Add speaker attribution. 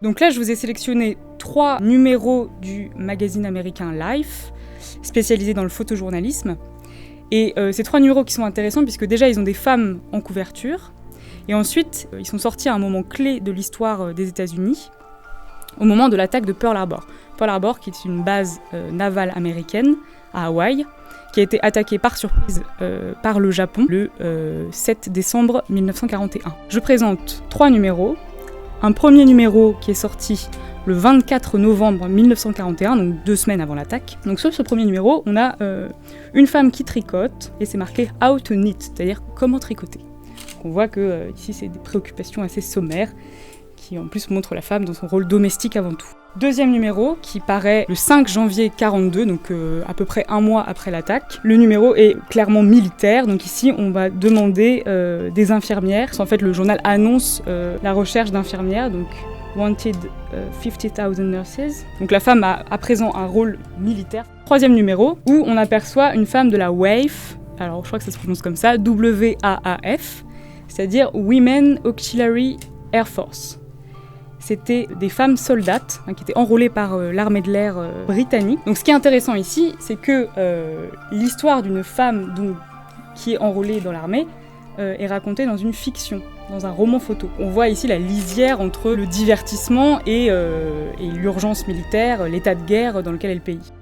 Speaker 1: Donc là, je vous ai sélectionné 3 numéros du magazine américain Life, spécialisé dans le photojournalisme. Et ces 3 numéros qui sont intéressants puisque déjà, ils ont des femmes en couverture. Et ensuite, ils sont sortis à un moment clé de l'histoire des États-Unis, au moment de l'attaque de Pearl Harbor. Pearl Harbor, qui est une base navale américaine à Hawaï, qui a été attaquée par surprise par le Japon le 7 décembre 1941. Je présente 3 numéros. Un premier numéro qui est sorti le 24 novembre 1941, donc 2 semaines avant l'attaque. Donc sur ce premier numéro, on a une femme qui tricote, et c'est marqué « How to knit », c'est-à-dire « comment tricoter ». On voit que ici, c'est des préoccupations assez sommaires, qui en plus montrent la femme dans son rôle domestique avant tout. Deuxième numéro, qui paraît le 5 janvier 1942, donc à peu près un mois après l'attaque. Le numéro est clairement militaire, donc ici on va demander des infirmières. En fait, le journal annonce la recherche d'infirmières, donc Wanted 50,000 nurses. Donc la femme a à présent un rôle militaire. Troisième numéro, où on aperçoit une femme de la WAAF, alors je crois que ça se prononce comme ça, WAAF, c'est-à-dire Women Auxiliary Air Force. C'était des femmes soldates qui étaient enrôlées par l'armée de l'air britannique. Donc ce qui est intéressant ici, c'est que l'histoire d'une femme qui est enrôlée dans l'armée est racontée dans une fiction, dans un roman photo. On voit ici la lisière entre le divertissement et l'urgence militaire, l'état de guerre dans lequel est le pays.